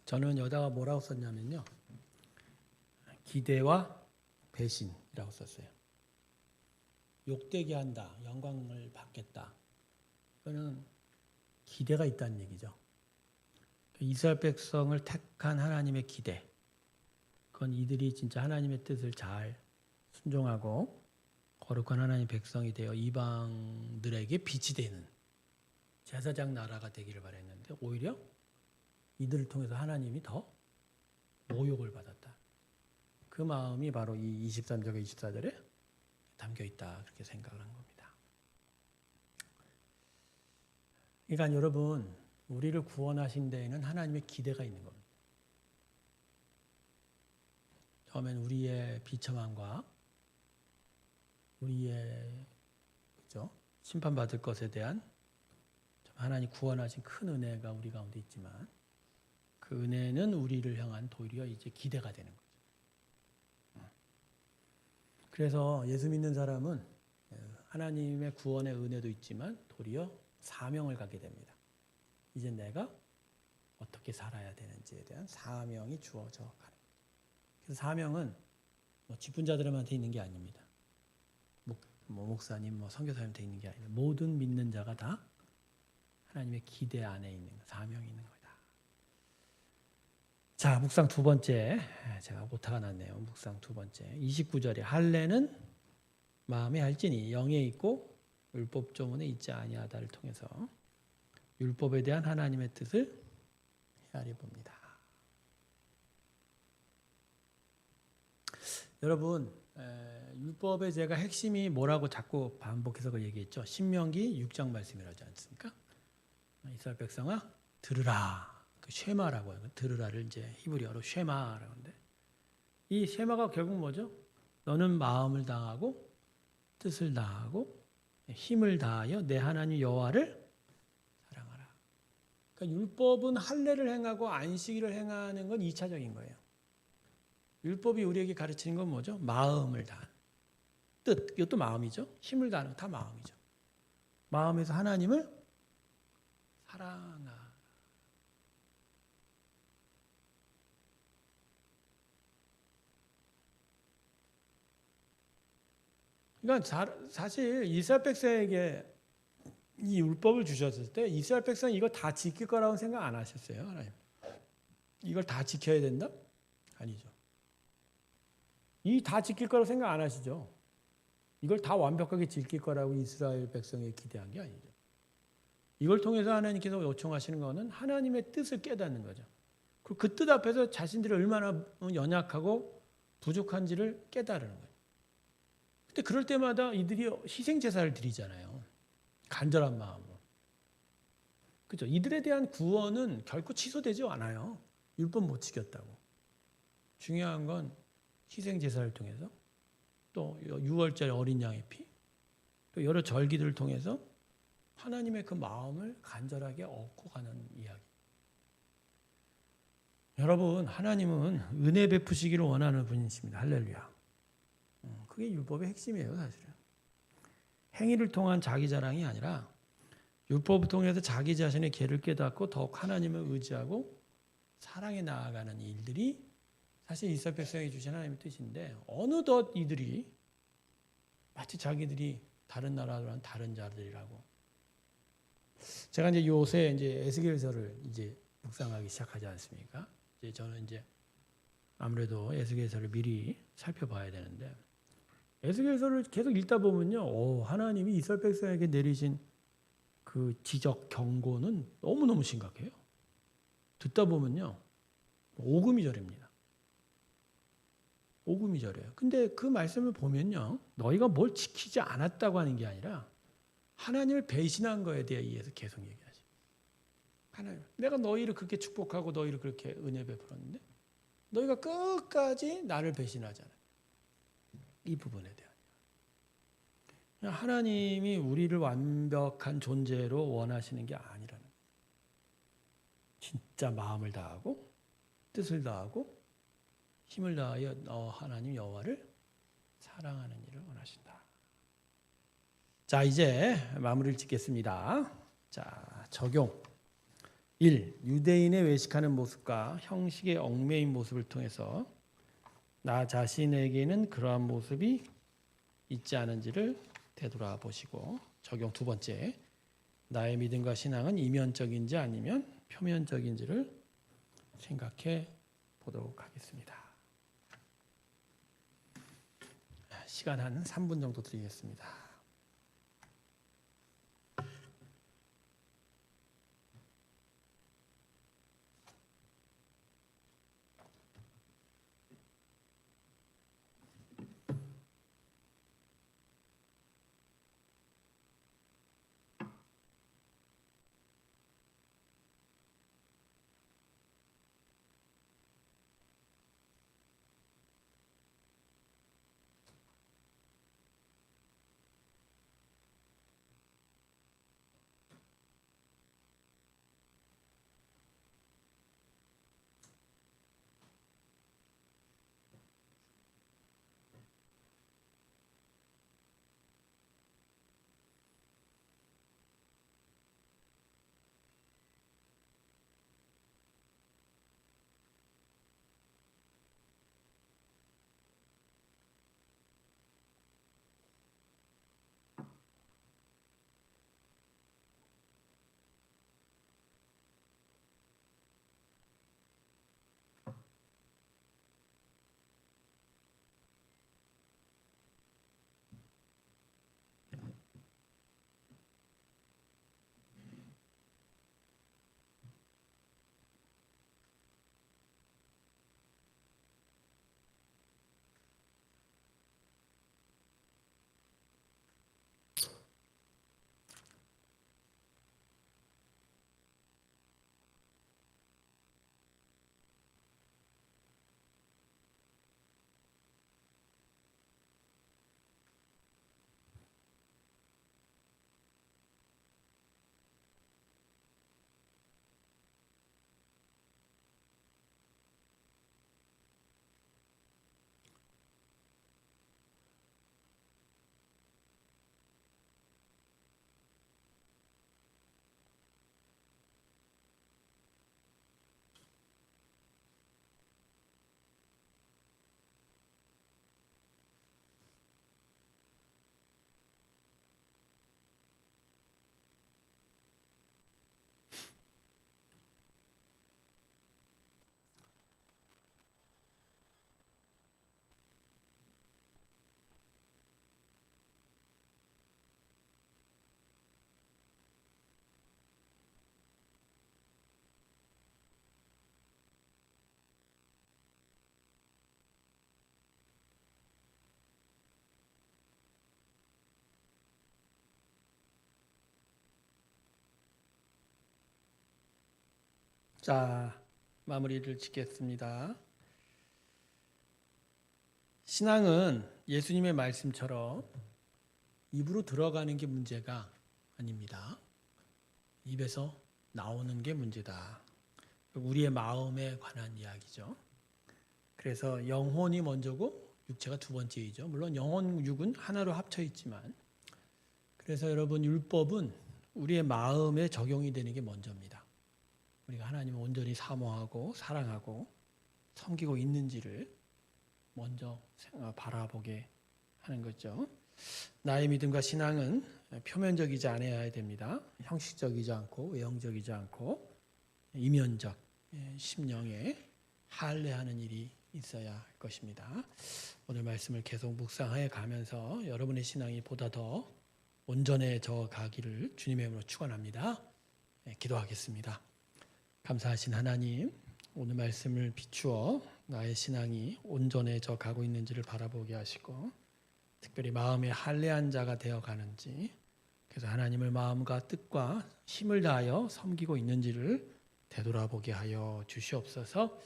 저는 여다가 뭐라고 썼냐면요. 기대와 배신이라고 썼어요. 욕되게 한다. 영광을 받겠다. 그거는 기대가 있다는 얘기죠. 이스라엘 백성을 택한 하나님의 기대. 그건 이들이 진짜 하나님의 뜻을 잘 순종하고 거룩한 하나님의 백성이 되어 이방들에게 빛이 되는 제사장 나라가 되기를 바랬는데 오히려 이들을 통해서 하나님이 더 모욕을 받았다. 그 마음이 바로 이 23절과 24절에 담겨 있다. 그렇게 생각을 한 겁니다. 그러니까 여러분, 우리를 구원하신 데에는 하나님의 기대가 있는 겁니다. 처음엔 우리의 비참함과 우리의 그죠? 심판받을 것에 대한 하나님 구원하신 큰 은혜가 우리 가운데 있지만 그 은혜는 우리를 향한 도리어 이제 기대가 되는 거죠. 그래서 예수 믿는 사람은 하나님의 구원의 은혜도 있지만 도리어 사명을 갖게 됩니다. 이제 내가 어떻게 살아야 되는지에 대한 사명이 주어져 가는 거죠. 그래서 사명은 직분자들한테 있는 게 아닙니다. 목사님, 선교사님한테 있는 게 아니라 모든 믿는 자가 다 하나님의 기대 안에 있는 사명이 있는 거다. 자, 묵상 두 번째. 제가 오타가 났네요. 묵상 두 번째. 29절에 할례는 마음에 할지니 영에 있고 율법 조문에 있지 아니하다를 통해서 율법에 대한 하나님의 뜻을 헤아려 봅니다. 여러분, 율법의 제가 핵심이 뭐라고 자꾸 반복해서 얘기했죠. 신명기 6장 말씀이라지 않습니까? 이스라엘 백성아 들으라. 그 쉐마라고 해요. 들으라를 이제 히브리어로 쉐마라고 하는데 이 쉐마가 결국 뭐죠? 너는 마음을 다하고 뜻을 다하고 힘을 다하여 내 하나님 여호와를 사랑하라. 그러니까 율법은 할례를 행하고 안식일을 행하는 건 2차적인 거예요. 율법이 우리에게 가르치는 건 뭐죠? 마음을 다하는 뜻, 이것도 마음이죠. 힘을 다하는 다 마음이죠. 마음에서 하나님을 사랑하라. 그러니까 사실 이스라엘 백성에게 이 율법을 주셨을 때 이스라엘 백성이 이거 다 지킬 거라고 생각 안 하셨어요. 하나님. 이걸 다 지켜야 된다? 아니죠. 이 다 지킬 거라고 생각 안 하시죠. 이걸 다 완벽하게 지킬 거라고 이스라엘 백성이 기대한 게 아니죠. 이걸 통해서 하나님께서 요청하시는 것은 하나님의 뜻을 깨닫는 거죠. 그리고 그 뜻 앞에서 자신들이 얼마나 연약하고 부족한지를 깨달는 거예요. 근데 그럴 때마다 이들이 희생 제사를 드리잖아요. 간절한 마음으로. 그죠? 이들에 대한 구원은 결코 취소되지 않아요. 율법 못 지켰다고. 중요한 건 희생 제사를 통해서 또 6월절 어린 양의 피, 또 여러 절기들을 통해서 하나님의 그 마음을 간절하게 얻고 가는 이야기. 여러분, 하나님은 은혜 베푸시기를 원하는 분이십니다. 할렐루야. 그게 율법의 핵심이에요, 사실은. 행위를 통한 자기 자랑이 아니라 율법을 통해서 자기 자신의 죄를 깨닫고 더욱 하나님을 의지하고 사랑에 나아가는 일들이 사실 이스라엘 백성이 주신 하나님의 뜻인데 어느덧 이들이 마치 자기들이 다른 나라랑 다른 자들이라고. 제가 이제 요새 이제 에스겔서를 이제 묵상하기 시작하지 않습니까? 이제 저는 이제 아무래도 에스겔서를 미리 살펴봐야 되는데 에스겔서를 계속 읽다 보면요, 하나님이 이스라엘 백성에게 내리신 그 지적 경고는 너무너무 심각해요. 듣다 보면요, 오금이절입니다. 오금이절이에요. 근데 그 말씀을 보면요, 너희가 뭘 지키지 않았다고 하는 게 아니라 하나님을 배신한 거에 대해서 계속 얘기하죠. 하나님, 내가 너희를 그렇게 축복하고 너희를 그렇게 은혜 베풀었는데 너희가 끝까지 나를 배신하잖아요. 이 부분에 대한 하나님이 우리를 완벽한 존재로 원하시는 게 아니라는 거예요. 진짜 마음을 다하고 뜻을 다하고 힘을 다하여 하나님 여호와를 사랑하는 일을 원하신다. 자, 이제 마무리를 짓겠습니다. 자, 적용. 1. 유대인의 외식하는 모습과 형식의 얽매인 모습을 통해서 나 자신에게는 그러한 모습이 있지 않은지를 되돌아보시고, 적용 두 번째. 나의 믿음과 신앙은 이면적인지 아니면 표면적인지를 생각해 보도록 하겠습니다. 시간 한 3분 정도 드리겠습니다. 자, 마무리를 짓겠습니다. 신앙은 예수님의 말씀처럼 입으로 들어가는 게 문제가 아닙니다. 입에서 나오는 게 문제다. 우리의 마음에 관한 이야기죠. 그래서 영혼이 먼저고 육체가 두 번째이죠. 물론 영혼, 육은 하나로 합쳐 있지만, 그래서 여러분 율법은 우리의 마음에 적용이 되는 게 먼저입니다. 우리가 하나님을 온전히 사모하고 사랑하고 섬기고 있는지를 먼저 바라보게 하는 거죠. 나의 믿음과 신앙은 표면적이지 않아야 됩니다. 형식적이지 않고 외형적이지 않고 이면적, 심령에 할례하는 일이 있어야 할 것입니다. 오늘 말씀을 계속 묵상해 가면서 여러분의 신앙이 보다 더 온전해져 가기를 주님의 이름으로 축원합니다. 기도하겠습니다. 감사하신 하나님, 오늘 말씀을 비추어 나의 신앙이 온전해져 가고 있는지를 바라보게 하시고, 특별히 마음의 할례한 자가 되어 가는지, 그래서 하나님을 마음과 뜻과 힘을 다하여 섬기고 있는지를 되돌아보게 하여 주시옵소서.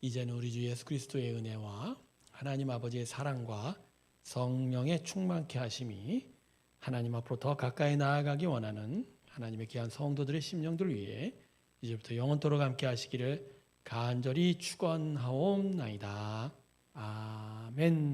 이제는 우리 주 예수 그리스도의 은혜와 하나님 아버지의 사랑과 성령의 충만케 하심이 하나님 앞으로 더 가까이 나아가기 원하는 하나님의 귀한 성도들의 심령들 위해 이제부터 영원토록 함께 하시기를 간절히 축원하옵나이다. 아멘.